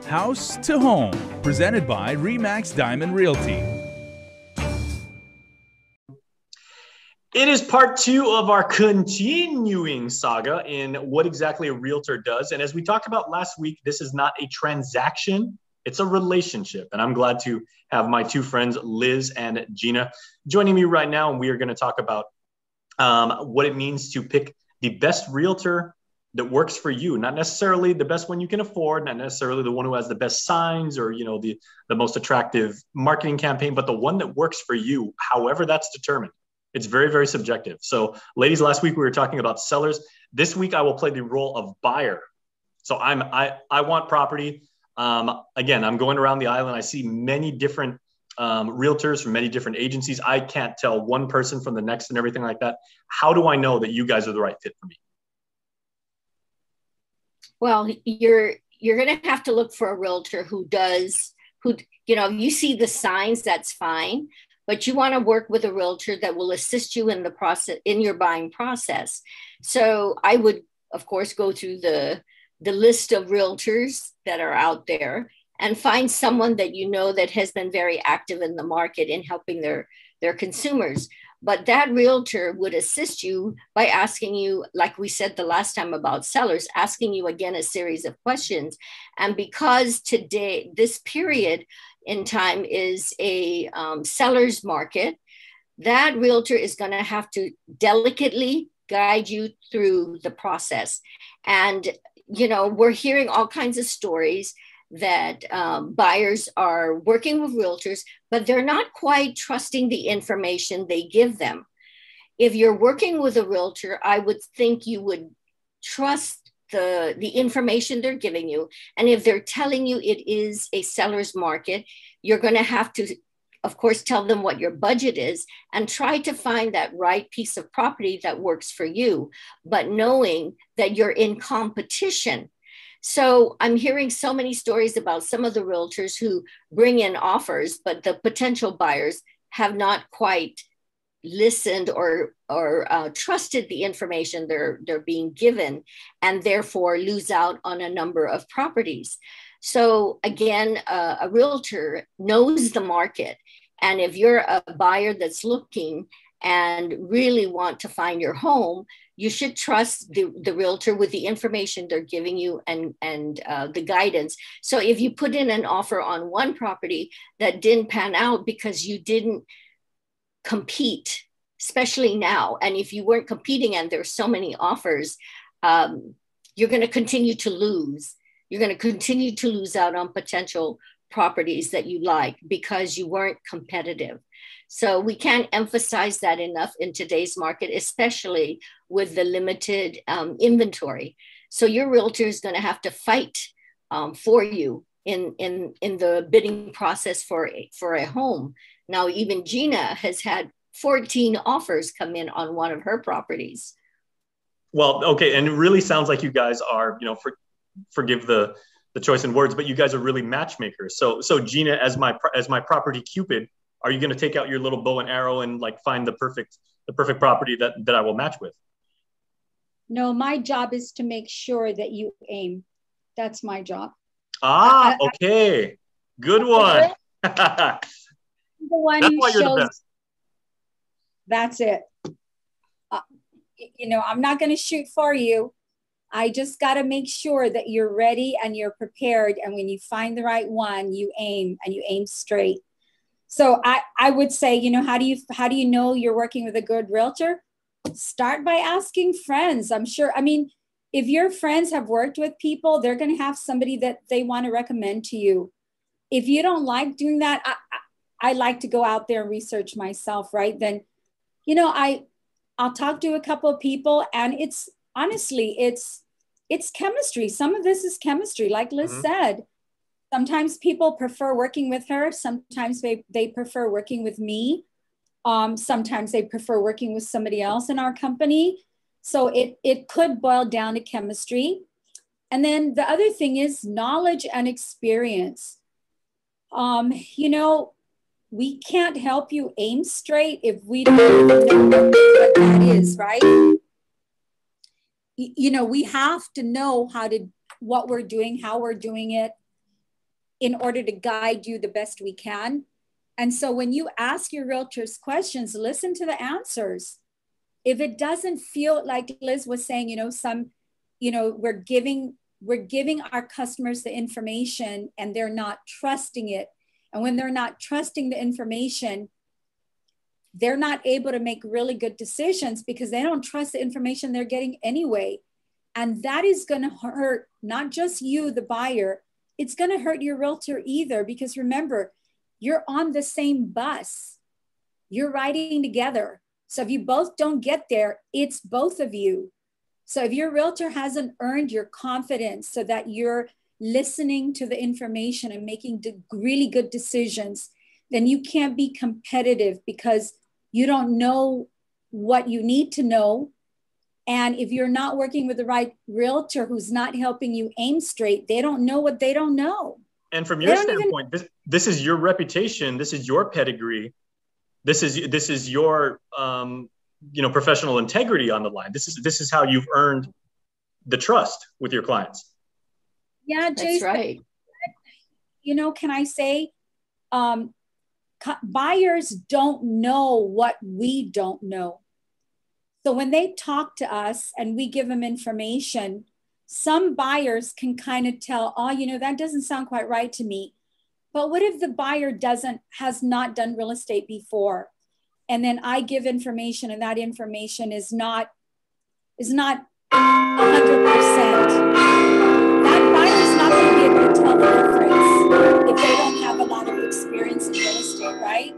House to Home, presented by RE/MAX Diamond Realty. It is part 2 of our continuing saga in what exactly a realtor does. And as we talked about last week, this is not a transaction, it's a relationship. And I'm glad to have my two friends, Liz and Gina, joining me right now. And we are going to talk about what it means to pick the best realtor that works for you, not necessarily the best one you can afford, not necessarily the one who has the best signs or, the most attractive marketing campaign, but the one that works for you, however that's determined. It's very, very subjective. So ladies, last week we were talking about sellers. This week I will play the role of buyer. So I want property. Again, I'm going around the island. I see many different realtors from many different agencies. I can't tell one person from the next and everything like that. How do I know that you guys are the right fit for me? Well, you're going to have to look for a realtor who you see the signs, that's fine. But you want to work with a realtor that will assist you in the process, in your buying process. So I would, of course, go through the list of realtors that are out there and find someone that that has been very active in the market in helping their consumers. But that realtor would assist you by asking you, like we said the last time about sellers, asking you again a series of questions. And because today, this period in time is a seller's market, that realtor is going to have to delicately guide you through the process. And, we're hearing all kinds of stories that buyers are working with realtors, but they're not quite trusting the information they give them. If you're working with a realtor, I would think you would trust the information they're giving you. And if they're telling you it is a seller's market, you're going to have to, of course, tell them what your budget is and try to find that right piece of property that works for you, but knowing that you're in competition. So I'm hearing so many stories about some of the realtors who bring in offers, but the potential buyers have not quite listened or trusted the information they're being given, and therefore lose out on a number of properties. So again, a realtor knows the market. And if you're a buyer that's looking and really want to find your home, you should trust the realtor with the information they're giving you and the guidance. So if you put in an offer on one property that didn't pan out because you didn't compete, especially now, and if you weren't competing and there's so many offers, you're going to continue to lose. You're going to continue to lose out on potential properties that you like because you weren't competitive. So we can't emphasize that enough in today's market, especially with the limited inventory. So your realtor is going to have to fight for you in the bidding process for a home. Now, even Gina has had 14 offers come in on one of her properties. Well, okay. And it really sounds like you guys are, forgive the choice in words, but you guys are really matchmakers. So Gina, as my property Cupid, are you going to take out your little bow and arrow and find the perfect property that I will match with? No, my job is to make sure that you aim. That's my job. Okay. Good one. The one That's who why you're shows. the best. That's it. I'm not going to shoot for you. I just got to make sure that you're ready and you're prepared. And when you find the right one, you aim and you aim straight. So I would say, how do you know you're working with a good realtor? Start by asking friends. I'm sure. I mean, if your friends have worked with people, they're going to have somebody that they want to recommend to you. If you don't like doing that, I like to go out there and research myself, right? Then, I'll talk to a couple of people, and it's chemistry. Some of this is chemistry, like Liz said. Sometimes people prefer working with her. Sometimes they prefer working with me. Sometimes they prefer working with somebody else in our company. So it could boil down to chemistry. And then the other thing is knowledge and experience. We can't help you aim straight if we don't know what that is, right? We have to know what we're doing, how we're doing it. in order to guide you the best we can. And so when you ask your realtors questions, listen to the answers. If it doesn't feel like Liz was saying, we're giving our customers the information and they're not trusting it. And when they're not trusting the information, they're not able to make really good decisions because they don't trust the information they're getting anyway. And that is going to hurt not just you, the buyer, it's going to hurt your realtor either, because remember, you're on the same bus. You're riding together. So if you both don't get there, it's both of you. So if your realtor hasn't earned your confidence so that you're listening to the information and making really good decisions, then you can't be competitive because you don't know what you need to know. And if you're not working with the right realtor who's not helping you aim straight, they don't know what they don't know. And from your standpoint, this is your reputation. This is your pedigree. This is your professional integrity on the line. This is how you've earned the trust with your clients. Yeah, Jason, that's right. Can I say, buyers don't know what we don't know. So when they talk to us and we give them information, some buyers can kind of tell, that doesn't sound quite right to me. But what if the buyer has not done real estate before? And then I give information and that information is not 100%. That buyer is not going to be able to tell the difference if they don't have a lot of experience in real estate, right?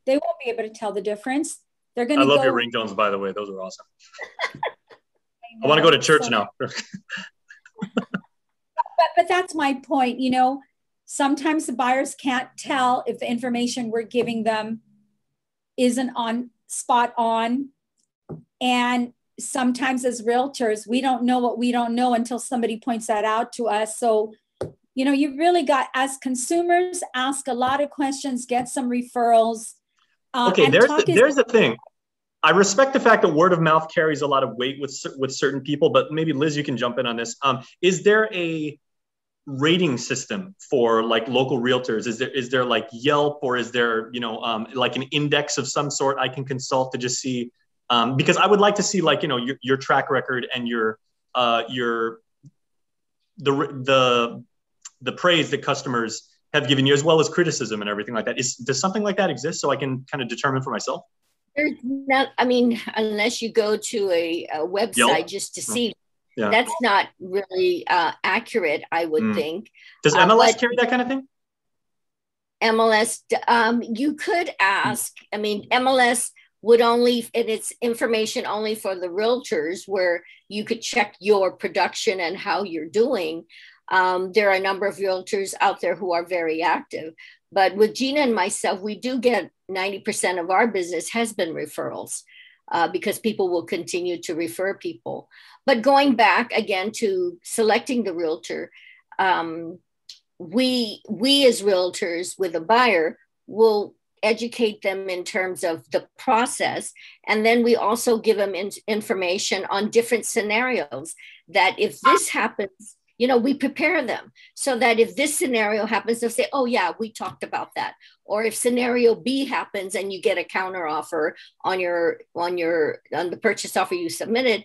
They won't be able to tell the difference. They're going to I love your ringtones, by the way. Those are awesome. I want to go to church now. but that's my point. Sometimes the buyers can't tell if the information we're giving them isn't spot on. And sometimes as realtors, we don't know what we don't know until somebody points that out to us. So, you really got, as consumers, ask a lot of questions, get some referrals. Okay, there's the thing. I respect the fact that word of mouth carries a lot of weight with certain people, but maybe Liz, you can jump in on this. Is there a rating system for like local realtors? Is there like Yelp, or is there like an index of some sort I can consult to just see? Because I would like to see like your track record and the praise that customers have given you, as well as criticism and everything like that. Does something like that exist so I can kind of determine for myself? There's not, unless you go to a website Yelp? just to see, Yeah. that's not really accurate, I would think. Does MLS carry that kind of thing? MLS, you could ask. MLS would only, and it's information only for the realtors where you could check your production and how you're doing. There are a number of realtors out there who are very active. But with Gina and myself, we do get 90% of our business has been referrals because people will continue to refer people. But going back again to selecting the realtor, we as realtors with a buyer will educate them in terms of the process. And then we also give them information on different scenarios that if this happens, we prepare them so that if this scenario happens, they'll say, oh yeah, we talked about that. Or if scenario B happens and you get a counter offer on the purchase offer you submitted,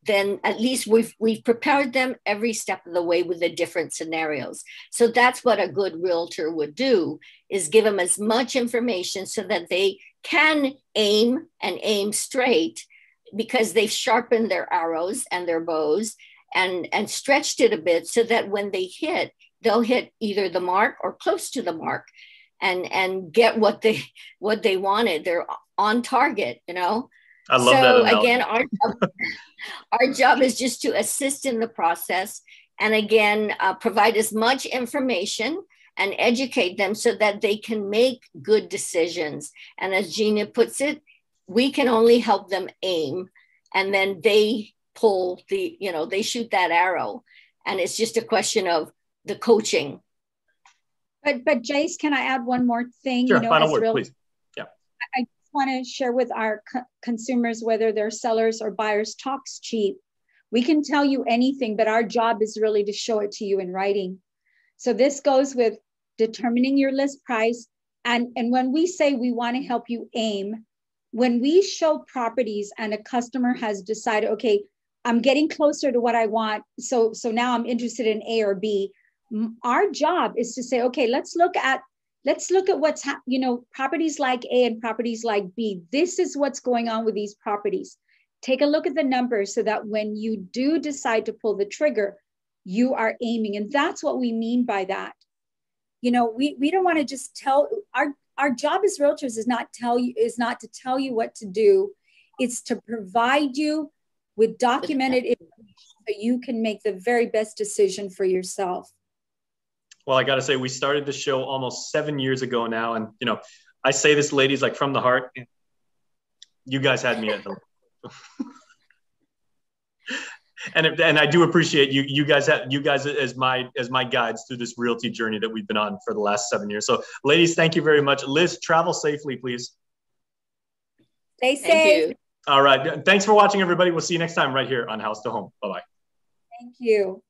then at least we've prepared them every step of the way with the different scenarios. So that's what a good realtor would do, is give them as much information so that they can aim straight, because they've sharpened their arrows and their bows and stretched it a bit so that when they hit, they'll hit either the mark or close to the mark and get what they wanted. They're on target, I love that analogy. Again, our job is just to assist in the process and again, provide as much information and educate them so that they can make good decisions. And as Gina puts it, we can only help them aim, and then they pull they shoot that arrow, and it's just a question of the coaching. But Jace, can I add one more thing? Sure, final word, please. Yeah. I just want to share with our consumers, whether they're sellers or buyers, talk's cheap. We can tell you anything, but our job is really to show it to you in writing. So this goes with determining your list price. And when we say we want to help you aim, when we show properties and a customer has decided, okay, I'm getting closer to what I want, so now I'm interested in A or B, our job is to say, okay, let's look at what's properties like A and properties like B. This is what's going on with these properties. Take a look at the numbers so that when you do decide to pull the trigger, you are aiming. And that's what we mean by that. We don't want to just tell. Our job as realtors is not to tell you what to do. It's to provide you with documented information so you can make the very best decision for yourself. Well, I got to say, we started the show almost 7 years ago now. And, I say this, ladies, like from the heart, you guys had me at the and I do appreciate you guys as my guides through this realty journey that we've been on for the last 7 years. So ladies, thank you very much. Liz, travel safely, please. Stay safe. All right. Thanks for watching, everybody. We'll see you next time right here on House to Home. Bye-bye. Thank you.